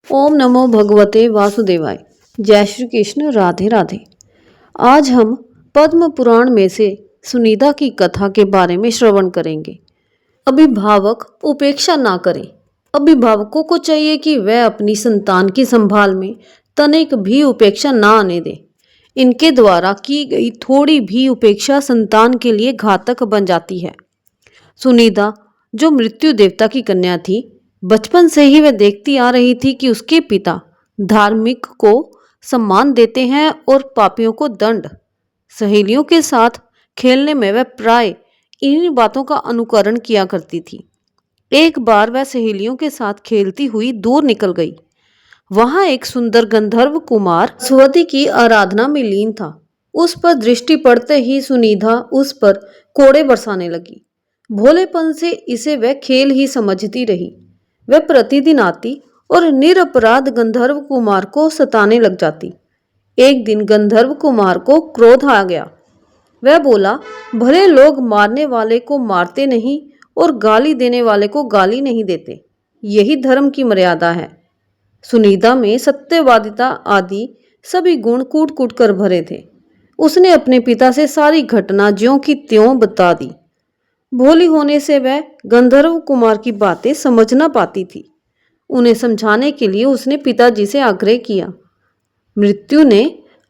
ओम नमो भगवते वासुदेवाय। जय श्री कृष्ण। राधे राधे। आज हम पद्म पुराण में से सुनीता की कथा के बारे में श्रवण करेंगे। अभिभावक उपेक्षा ना करें। अभिभावकों को चाहिए कि वह अपनी संतान की संभाल में तनिक भी उपेक्षा ना आने दें। इनके द्वारा की गई थोड़ी भी उपेक्षा संतान के लिए घातक बन जाती है। सुनीता जो मृत्यु देवता की कन्या थी, बचपन से ही वह देखती आ रही थी कि उसके पिता धार्मिक को सम्मान देते हैं और पापियों को दंड। सहेलियों के साथ खेलने में वह प्राय इन्हीं बातों का अनुकरण किया करती थी। एक बार वह सहेलियों के साथ खेलती हुई दूर निकल गई। वहां एक सुंदर गंधर्व कुमार स्वती की आराधना में लीन था। उस पर दृष्टि पड़ते ही सुनिधा उस पर कोड़े बरसाने लगी। भोलेपन से इसे वह खेल ही समझती रही। वह प्रतिदिन आती और निरपराध गंधर्व कुमार को सताने लग जाती। एक दिन गंधर्व कुमार को क्रोध आ गया। वह बोला, भले लोग मारने वाले को मारते नहीं और गाली देने वाले को गाली नहीं देते। यही धर्म की मर्यादा है। सुनीता में सत्यवादिता आदि सभी गुण कूट कूट कर भरे थे। उसने अपने पिता से सारी घटना ज्यों की त्यों बता दी। भोली होने से वह गंधर्व कुमार की बातें समझ न पाती थी। उन्हें समझाने के लिए उसने पिताजी से आग्रह किया। मृत्यु ने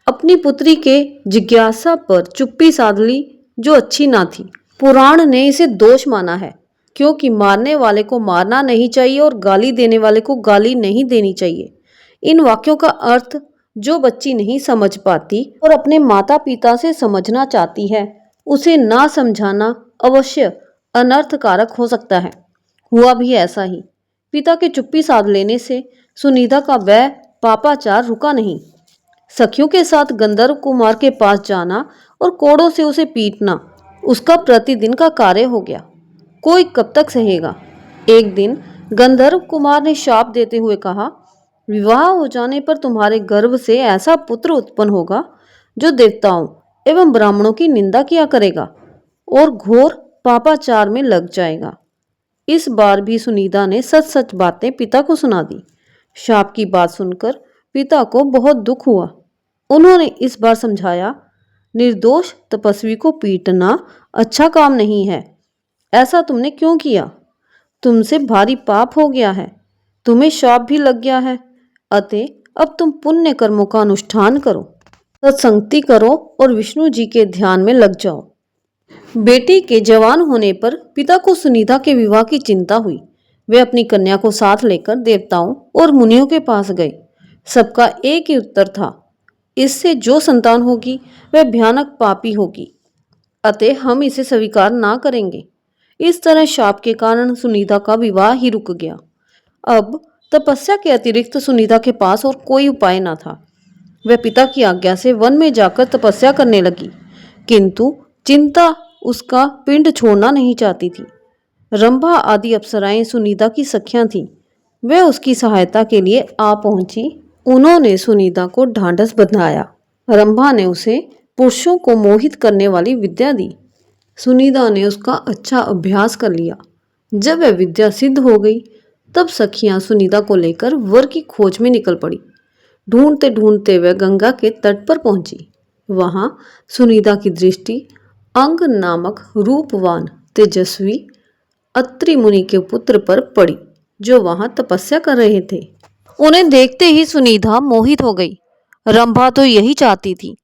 अपनी पुत्री के जिज्ञासा पर चुप्पी साध ली, जो अच्छी ना थी। पुराण ने इसे दोष माना है, क्योंकि मारने वाले को मारना नहीं चाहिए और गाली देने वाले को गाली नहीं देनी चाहिए। इन वाक्यों का अर्थ जो बच्ची नहीं समझ पाती और अपने माता पिता से समझना चाहती है, उसे ना समझाना अवश्य अनर्थकारक हो सकता है। हुआ भी ऐसा ही। पिता के चुप्पी साध लेने से सुनीता का वह पापाचार रुका नहीं। सखियों के साथ गंधर्व कुमार के पास जाना और कोड़ों से उसे पीटना उसका प्रतिदिन का कार्य हो गया। कोई कब तक सहेगा। एक दिन गंधर्व कुमार ने शाप देते हुए कहा, विवाह हो जाने पर तुम्हारे गर्भ से ऐसा पुत्र उत्पन्न होगा जो देवताओं एवं ब्राह्मणों की निंदा किया करेगा और घोर पापाचार में लग जाएगा। इस बार भी सुनीता ने सच सच बातें पिता को सुना दी। शाप की बात सुनकर पिता को बहुत दुख हुआ। उन्होंने इस बार समझाया, निर्दोष तपस्वी को पीटना अच्छा काम नहीं है। ऐसा तुमने क्यों किया? तुमसे भारी पाप हो गया है। तुम्हें शाप भी लग गया है। अतः अब तुम पुण्य कर्मों का अनुष्ठान करो, सत्संगति करो और विष्णु जी के ध्यान में लग जाओ। बेटी के जवान होने पर पिता को सुनीता के विवाह की चिंता हुई। वे अपनी कन्या को साथ लेकर देवताओं और मुनियों के पास गए। सबका एक ही उत्तर था, इससे जो संतान होगी वह भयानक पापी होगी, अतः हम इसे स्वीकार ना करेंगे। इस तरह शाप के कारण सुनीता का विवाह ही रुक गया। अब तपस्या के अतिरिक्त सुनीता के पास और कोई उपाय ना था। वह पिता की आज्ञा से वन में जाकर तपस्या करने लगी, किंतु चिंता उसका पिंड छोड़ना नहीं चाहती थी। रंभा आदि अप्सराएं सुनीता की सखियां थीं। वह उसकी सहायता के लिए आ पहुंची। उन्होंने सुनीता को ढांढस बंधाया। रंभा ने उसे पुरुषों को मोहित करने वाली विद्या दी। सुनीता ने उसका अच्छा अभ्यास कर लिया। जब वह विद्या सिद्ध हो गई, तब सखियां सुनीता को लेकर वर की खोज में निकल पड़ी। ढूंढते ढूंढते वह गंगा के तट पर पहुंची। वहां सुनीता की दृष्टि अंग नामक रूपवान तेजस्वी अत्रि मुनि के पुत्र पर पड़ी, जो वहां तपस्या कर रहे थे। उन्हें देखते ही सुनीता मोहित हो गई। रंभा तो यही चाहती थी।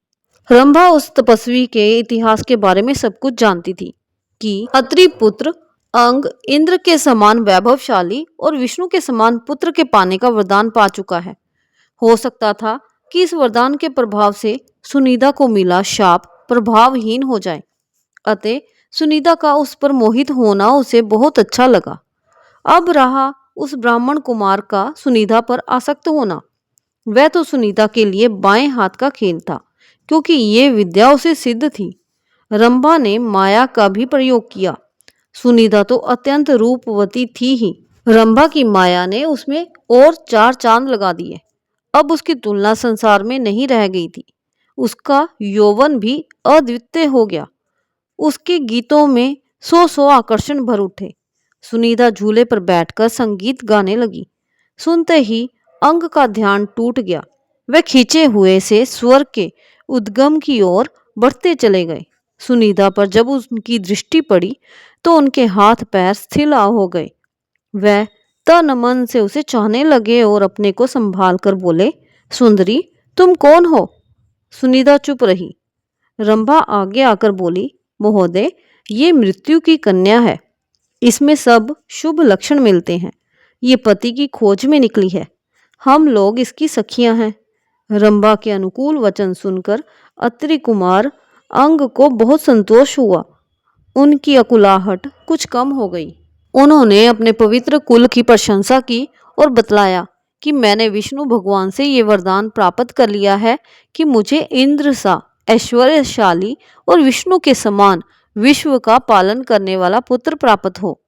रंभा उस तपस्वी के इतिहास के बारे में सब कुछ जानती थी कि अत्रि पुत्र अंग इंद्र के समान वैभवशाली और विष्णु के समान पुत्र के पाने का वरदान पा चुका है। हो सकता था कि इस वरदान के प्रभाव से सुनीता को मिला शाप प्रभावहीन हो जाए। अतः सुनीता का उस पर मोहित होना उसे बहुत अच्छा लगा। अब रहा उस ब्राह्मण कुमार का सुनीता पर आसक्त होना। वह तो सुनीता के लिए बाएं हाथ का खेल था, क्योंकि ये विद्या उसे सिद्ध थी। रंभा ने माया का भी प्रयोग किया। सुनीता तो अत्यंत रूपवती थी ही। रंभा की माया ने उसमें और 4 चांद लगा दिए। अब उसकी तुलना संसार में नहीं रह गई थी। उसका यौवन भी अद्वितीय हो गया। उसके गीतों में 100 आकर्षण भर उठे। सुनीता झूले पर बैठकर संगीत गाने लगी। सुनते ही अंग का ध्यान टूट गया। वह खींचे हुए से स्वर्ग के उद्गम की ओर बढ़ते चले गए। सुनीता पर जब उनकी दृष्टि पड़ी तो उनके हाथ पैर स्थिर हो गए। वह तन मन से उसे चाहने लगे और अपने को संभाल कर बोले, सुंदरी तुम कौन हो? सुनीता चुप रही। रंभा आगे आकर बोली, महोदय ये मृत्यु की कन्या है। इसमें सब शुभ लक्षण मिलते हैं। ये पति की खोज में निकली है। हम लोग इसकी सखियां हैं। रंभा के अनुकूल वचन सुनकर अत्रि कुमार अंग को बहुत संतोष हुआ। उनकी अकुलाहट कुछ कम हो गई। उन्होंने अपने पवित्र कुल की प्रशंसा की और बतलाया कि मैंने विष्णु भगवान से ये वरदान प्राप्त कर लिया है कि मुझे इंद्र सा ऐश्वर्यशाली और विष्णु के समान विश्व का पालन करने वाला पुत्र प्राप्त हो।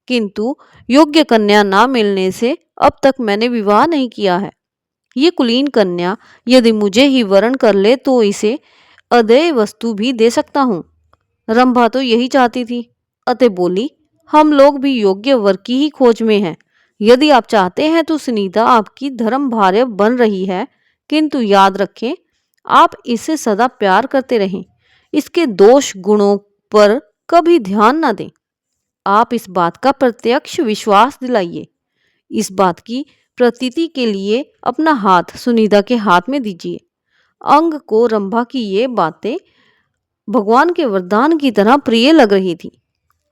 किंतु योग्य कन्या ना मिलने से अब तक मैंने विवाह नहीं किया है। ये कुलीन कन्या यदि मुझे ही वरण कर ले तो इसे अदेय वस्तु भी दे सकता हूँ। रंभा तो यही चाहती थी, अतः बोली, हम लोग भी योग्य वर की ही खोज में हैं। यदि आप चाहते हैं तो सुनीता आपकी धर्म भार्य बन रही है, किंतु याद रखें आप इससे सदा प्यार करते रहें। इसके दोष गुणों पर कभी ध्यान न दें। आप इस बात का प्रत्यक्ष विश्वास दिलाइए। इस बात की प्रतीति के लिए अपना हाथ सुनीता के हाथ में दीजिए। अंग को रंभा की ये बातें भगवान के वरदान की तरह प्रिय लग रही थी।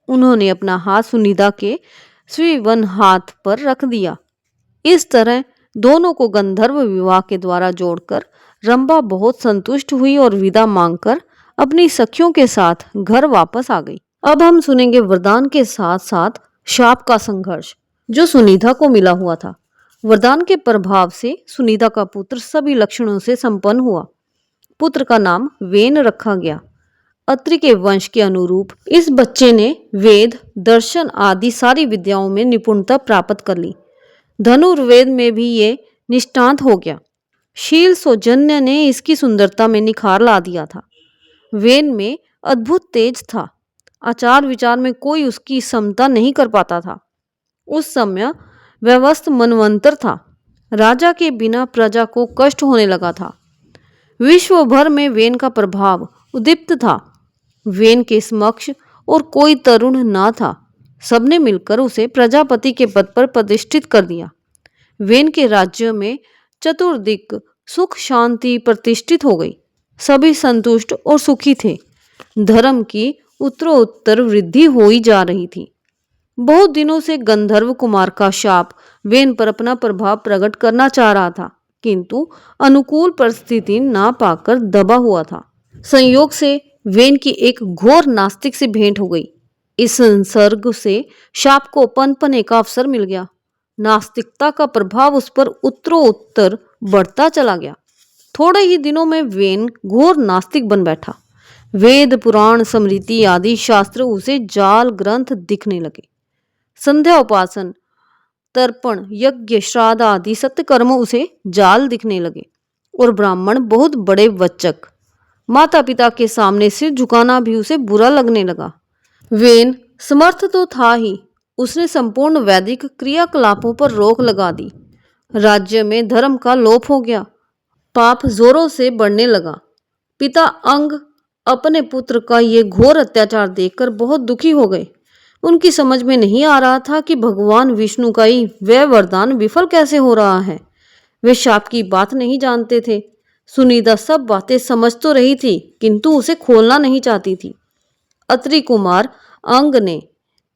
उन्होंने अपना हाथ सुनीता के स्वीवन हाथ पर रख दिया। इस तरह दोनों को गंधर्व विवाह के द्वारा जोड़कर रंभा बहुत संतुष्ट हुई और विदा मांगकर अपनी सखियों के साथ घर वापस आ गई। अब हम सुनेंगे वरदान के साथ साथ शाप का संघर्ष जो सुनीता को मिला हुआ था। वरदान के प्रभाव से सुनीता का पुत्र सभी लक्षणों से संपन्न हुआ। पुत्र का नाम वेन रखा गया। अत्रि के वंश के अनुरूप इस बच्चे ने वेद, दर्शन आदि सारी विद्याओं में निपुणता प्राप्त कर ली। धनुर्वेद में भी ये निष्णात हो गया। शील सौजन्य ने इसकी सुंदरता में निखार ला दिया था। वेन में अद्भुत तेज था। आचार विचार में कोई उसकी समता नहीं कर पाता था। उस समय व्यवस्थ मनवंतर था। राजा के बिना प्रजा को कष्ट होने लगा था। विश्व भर में वेन का प्रभाव उदीप्त था। वेन के समक्ष और कोई तरुण ना था। सबने मिलकर उसे प्रजापति के पद पर प्रतिष्ठित कर दिया। वेन के राज्य में चतुर्दिक सुख शांति प्रतिष्ठित हो गई। सभी संतुष्ट और सुखी थे। धर्म की उत्तरोत्तर वृद्धि हो ही जा रही थी। बहुत दिनों से गंधर्व कुमार का शाप वेन पर अपना प्रभाव प्रकट करना चाह रहा था, किंतु अनुकूल परिस्थिति ना पाकर दबा हुआ था। संयोग से वेन की एक घोर नास्तिक से भेंट हो गई। इस संसर्ग से शाप को पनपने का अवसर मिल गया। नास्तिकता का प्रभाव उस पर उत्तरोत्तर बढ़ता चला गया। थोड़े ही दिनों में वेन घोर नास्तिक बन बैठा। वेद, पुराण, स्मृति आदि शास्त्र उसे जाल ग्रंथ दिखने लगे। संध्या उपासन, तर्पण, यज्ञ, श्राद्ध आदि सत्कर्म उसे जाल दिखने लगे और ब्राह्मण बहुत बड़े वचक, माता पिता के सामने सिर झुकाना भी उसे बुरा लगने लगा। वेन समर्थ तो था ही, उसने संपूर्ण वैदिक क्रियाकलापों पर रोक लगा दी। राज्य में धर्म का लोप हो गया। पाप जोरों से बढ़ने लगा। पिता अंग अपने पुत्र का ये घोर अत्याचार देखकर बहुत दुखी हो गए। उनकी समझ में नहीं आ रहा था कि भगवान विष्णु का ही वह वरदान विफल कैसे हो रहा है। वे शाप की बात नहीं जानते थे। सुनीता सब बातें समझ तो रही थी, किंतु उसे खोलना नहीं चाहती थी। अत्रि कुमार अंग ने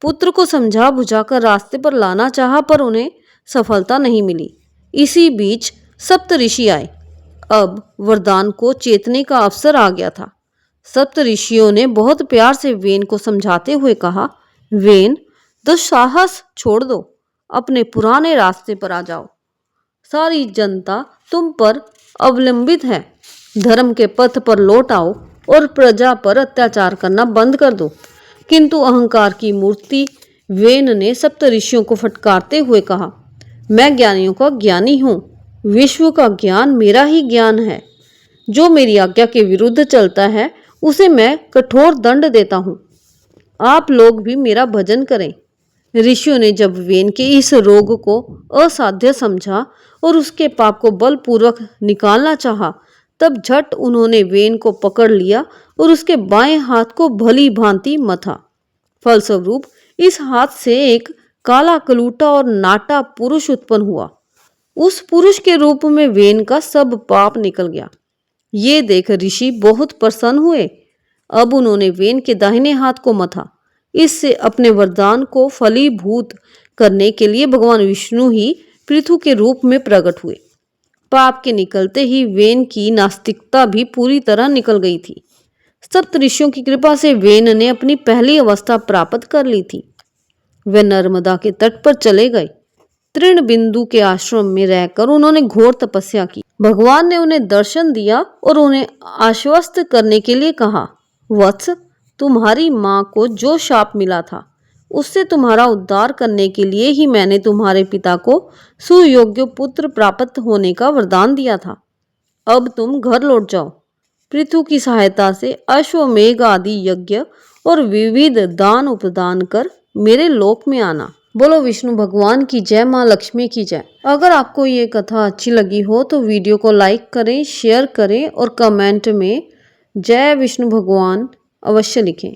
पुत्र को समझा बुझाकर रास्ते पर लाना चाहा, पर उन्हें सफलता नहीं मिली। इसी बीच सप्त ऋषि आए। अब वरदान को चेतने का अवसर आ गया था। सप्त ऋषियों ने बहुत प्यार से वेन को समझाते हुए कहा, वेन, दुस्साहस छोड़ दो, अपने पुराने रास्ते पर आ जाओ। सारी जनता तुम पर अवलंबित है। धर्म के पथ पर लौट आओ और प्रजा पर अत्याचार करना बंद कर दो। किंतु अहंकार की मूर्ति वेन ने सप्त ऋषियों को फटकारते हुए कहा, मैं ज्ञानियों का ज्ञानी हूँ। विश्व का ज्ञान मेरा ही ज्ञान है। जो मेरी आज्ञा के विरुद्ध चलता है उसे मैं कठोर दंड देता हूँ। आप लोग भी मेरा भजन करें। ऋषियों ने जब वेन के इस रोग को असाध्य समझा और उसके पाप को बलपूर्वक निकालना चाहा, तब झट उन्होंने वेन को पकड़ लिया और उसके बाएं हाथ को भली भांति मथा। फलस्वरूप इस हाथ से एक काला कलूटा और नाटा पुरुष उत्पन्न हुआ। उस पुरुष के रूप में वेन का सब पाप निकल गया। ये देख ऋषि बहुत प्रसन्न हुए। अब उन्होंने वेन के दाहिने हाथ को मथा। इससे अपने वरदान को फलीभूत करने के लिए भगवान विष्णु ही पृथु के रूप में प्रकट हुए। पाप के निकलते ही वेन की नास्तिकता भी पूरी तरह निकल गई थी। सप्त ऋषियों की कृपा से वेन ने अपनी पहली अवस्था प्राप्त कर ली थी। वे नर्मदा के तट पर चले गए। तृण बिंदु के आश्रम में रहकर उन्होंने घोर तपस्या की। भगवान ने उन्हें दर्शन दिया और उन्हें आश्वस्त करने के लिए कहा, वत्स, तुम्हारी मां को जो शाप मिला था उससे तुम्हारा उद्धार करने के लिए ही मैंने तुम्हारे पिता को सुयोग्य पुत्र प्राप्त होने का वरदान दिया था। अब तुम घर लौट जाओ। पृथु की सहायता से अश्वमेघ आदि यज्ञ और विविध दान उपदान कर मेरे लोक में आना। बोलो विष्णु भगवान की जय, माँ लक्ष्मी की जय। अगर आपको ये कथा अच्छी लगी हो तो वीडियो को लाइक करें, शेयर करें और कमेंट में जय विष्णु भगवान अवश्य लिखें।